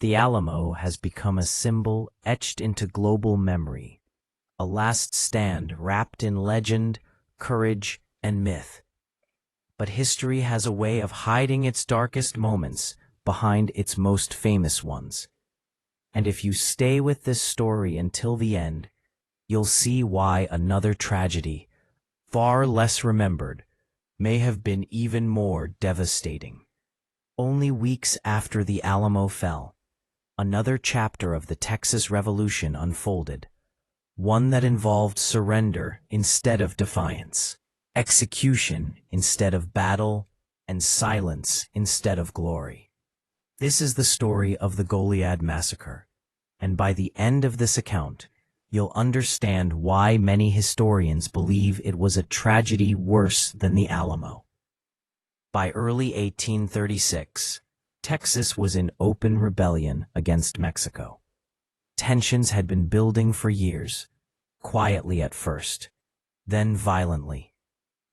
The Alamo has become a symbol etched into global memory, a last stand wrapped in legend, courage, and myth. But history has a way of hiding its darkest moments behind its most famous ones. And if you stay with this story until the end, you'll see why another tragedy, far less remembered, may have been even more devastating. Only weeks after the Alamo fell, another chapter of the Texas Revolution unfolded, one that involved surrender instead of defiance, execution instead of battle, and silence instead of glory. This is the story of the Goliad Massacre, and by the end of this account, you'll understand why many historians believe it was a tragedy worse than the Alamo. By early 1836, Texas was in open rebellion against Mexico. Tensions had been building for years, quietly at first, then violently,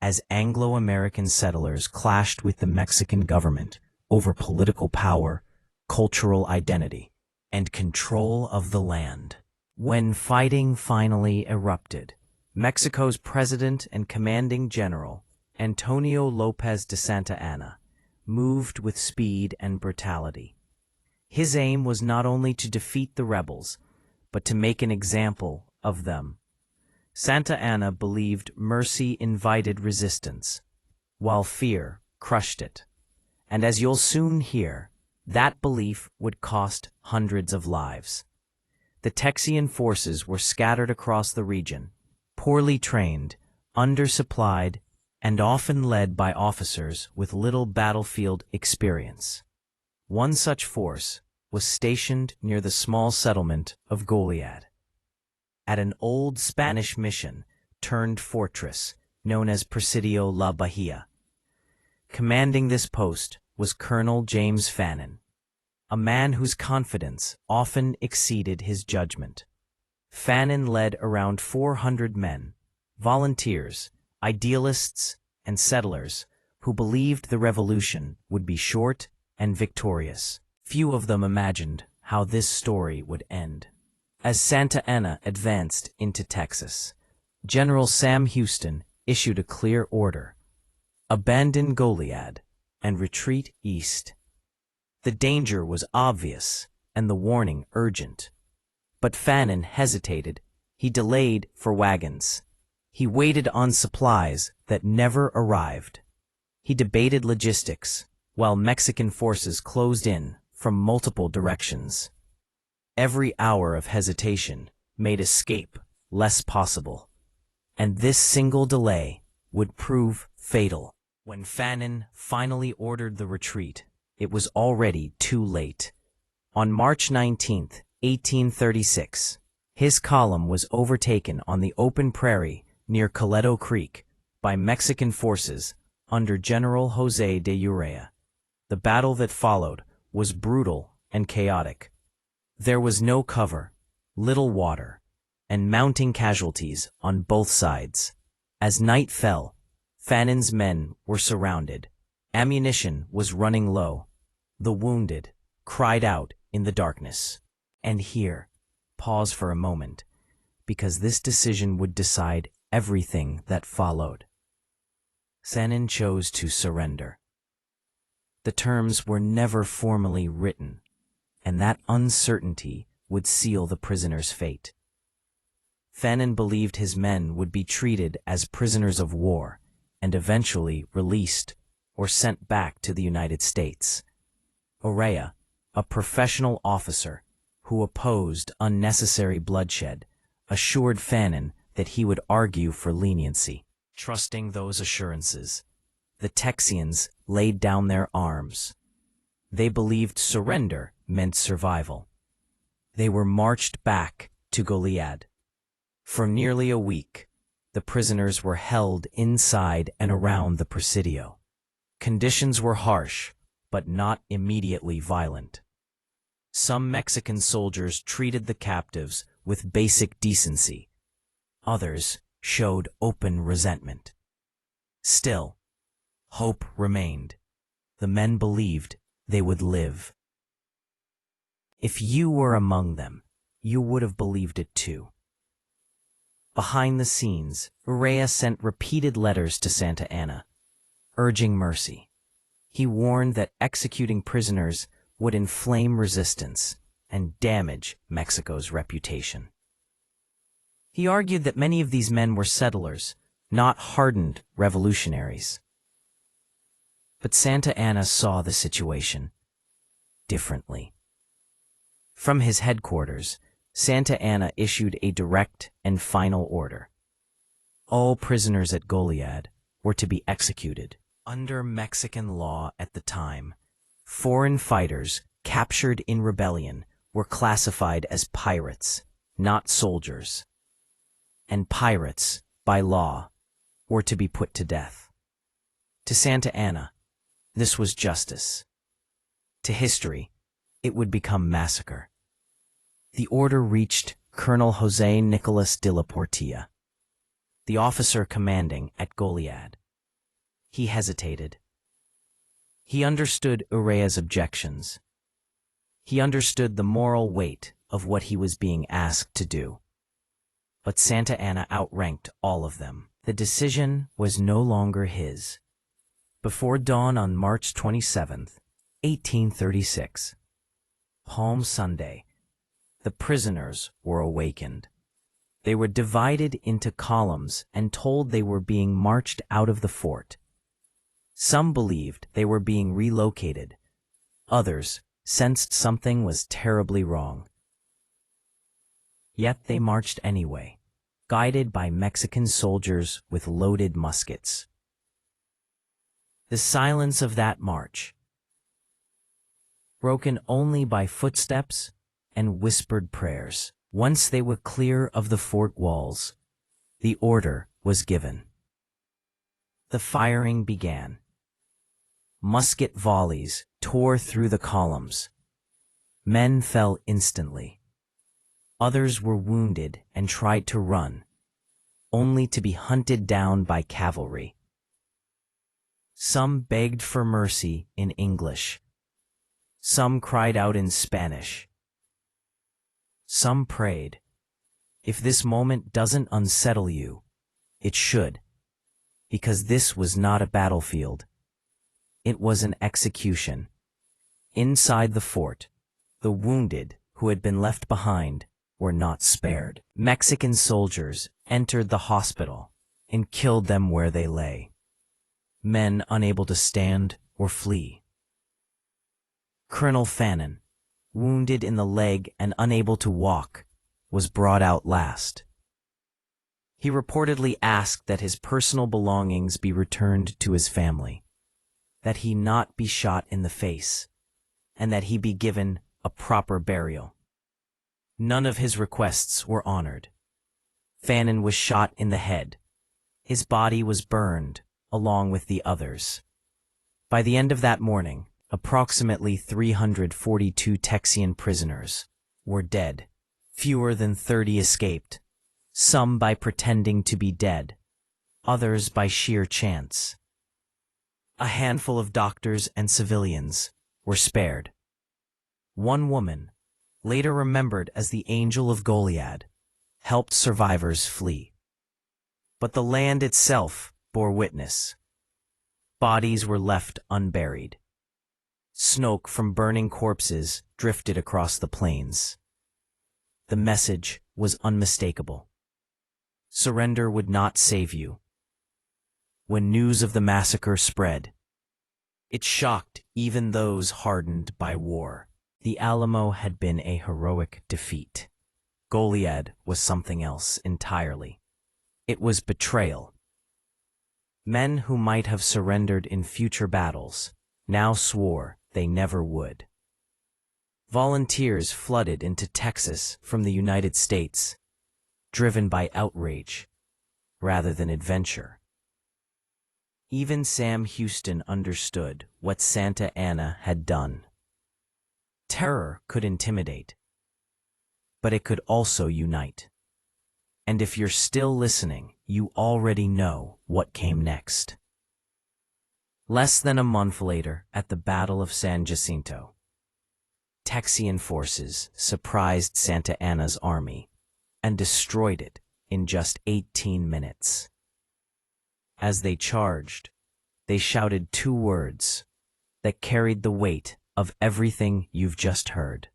as Anglo-American settlers clashed with the Mexican government over political power, cultural identity, and control of the land. When fighting finally erupted, Mexico's president and commanding general, Antonio López de Santa Anna, moved with speed and brutality. His aim was not only to defeat the rebels, but to make an example of them. Santa Anna believed mercy invited resistance, while fear crushed it. And as you'll soon hear, that belief would cost hundreds of lives. The Texian forces were scattered across the region, poorly trained, undersupplied, and often led by officers with little battlefield experience. One such force was stationed near the small settlement of Goliad, at an old Spanish mission-turned fortress known as Presidio La Bahia. Commanding this post was Colonel James Fannin, a man whose confidence often exceeded his judgment. Fannin led around 400 men, volunteers, idealists, and settlers who believed the revolution would be short and victorious. Few of them imagined how this story would end. As Santa Anna advanced into Texas, General Sam Houston issued a clear order: abandon Goliad and retreat east. The danger was obvious and the warning urgent. But Fannin hesitated. He delayed for wagons. He waited on supplies that never arrived. He debated logistics, while Mexican forces closed in from multiple directions. Every hour of hesitation made escape less possible, and this single delay would prove fatal. When Fannin finally ordered the retreat, it was already too late. On March 19, 1836, his column was overtaken on the open prairie near Coleto Creek by Mexican forces under General José de Urrea. The battle that followed was brutal and chaotic. There was no cover, little water, and mounting casualties on both sides. As night fell, Fannin's men were surrounded. Ammunition was running low. The wounded cried out in the darkness. And here, pause for a moment, because this decision would decide everything that followed. Fannin chose to surrender. The terms were never formally written, and that uncertainty would seal the prisoner's fate. Fannin believed his men would be treated as prisoners of war and eventually released or sent back to the United States. Urrea, a professional officer who opposed unnecessary bloodshed, assured Fannin that he would argue for leniency. Trusting those assurances, the Texians laid down their arms. They believed surrender meant survival. They were marched back to Goliad. For nearly a week, the prisoners were held inside and around the Presidio. Conditions were harsh, but not immediately violent. Some Mexican soldiers treated the captives with basic decency. Others showed open resentment. Still, hope remained. The men believed they would live. If you were among them, you would have believed it too. Behind the scenes, Urrea sent repeated letters to Santa Anna, urging mercy. He warned that executing prisoners would inflame resistance and damage Mexico's reputation. He argued that many of these men were settlers, not hardened revolutionaries. But Santa Anna saw the situation differently. From his headquarters, Santa Anna issued a direct and final order. All prisoners at Goliad were to be executed. Under Mexican law at the time, foreign fighters captured in rebellion were classified as pirates, not soldiers. And pirates, by law, were to be put to death. To Santa Anna, this was justice. To history, it would become massacre. The order reached Colonel José Nicolás de la Portilla, the officer commanding at Goliad. He hesitated. He understood Urrea's objections. He understood the moral weight of what he was being asked to do. But Santa Anna outranked all of them. The decision was no longer his. Before dawn on March 27, 1836, Palm Sunday, the prisoners were awakened. They were divided into columns and told they were being marched out of the fort. Some believed they were being relocated. Others sensed something was terribly wrong. Yet they marched anyway, guided by Mexican soldiers with loaded muskets. The silence of that march, broken only by footsteps and whispered prayers. Once they were clear of the fort walls, the order was given. The firing began. Musket volleys tore through the columns. Men fell instantly. Others were wounded and tried to run, only to be hunted down by cavalry. Some begged for mercy in English. Some cried out in Spanish. Some prayed, "If this moment doesn't unsettle you, it should," because this was not a battlefield. It was an execution. Inside the fort, the wounded who had been left behind were not spared. Mexican soldiers entered the hospital and killed them where they lay. Men unable to stand or flee. Colonel Fannin, wounded in the leg and unable to walk, was brought out last. He reportedly asked that his personal belongings be returned to his family, that he not be shot in the face, and that he be given a proper burial. None of his requests were honored. Fannin was shot in the head. His body was burned, along with the others. By the end of that morning, approximately 342 Texian prisoners were dead. Fewer than 30 escaped, some by pretending to be dead, others by sheer chance. A handful of doctors and civilians were spared. One woman, later remembered as the Angel of Goliad, helped survivors flee. But the land itself bore witness. Bodies were left unburied. Smoke from burning corpses drifted across the plains. The message was unmistakable. Surrender would not save you. When news of the massacre spread, it shocked even those hardened by war. The Alamo had been a heroic defeat. Goliad was something else entirely. It was betrayal. Men who might have surrendered in future battles now swore they never would. Volunteers flooded into Texas from the United States, driven by outrage rather than adventure. Even Sam Houston understood what Santa Anna had done. Terror could intimidate, but it could also unite. And if you're still listening, you already know what came next. Less than a month later, at the Battle of San Jacinto, Texian forces surprised Santa Anna's army and destroyed it in just 18 minutes. As they charged, they shouted two words that carried the weight of everything you've just heard.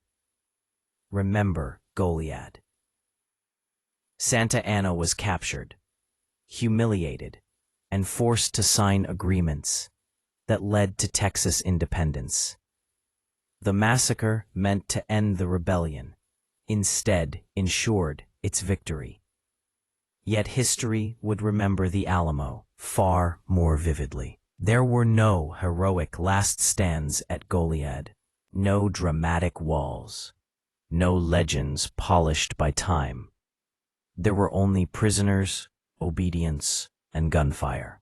Remember Goliad. Santa Anna was captured, humiliated, and forced to sign agreements that led to Texas independence. The massacre meant to end the rebellion, instead ensured its victory. Yet history would remember the Alamo far more vividly. There were no heroic last stands at Goliad, no dramatic walls, no legends polished by time. There were only prisoners, obedience, and gunfire.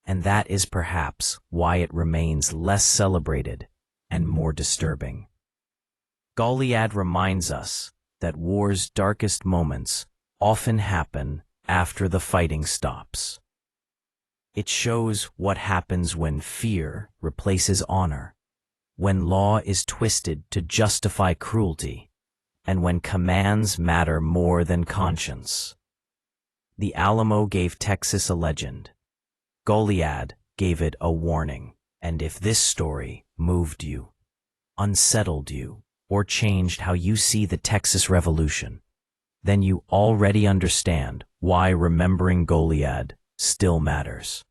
And that is perhaps why it remains less celebrated and more disturbing. Goliad reminds us that war's darkest moments often happen after the fighting stops. It shows what happens when fear replaces honor, when law is twisted to justify cruelty, and when commands matter more than conscience. The Alamo gave Texas a legend. Goliad gave it a warning. And if this story moved you, unsettled you, or changed how you see the Texas Revolution, then you already understand why remembering Goliad still matters.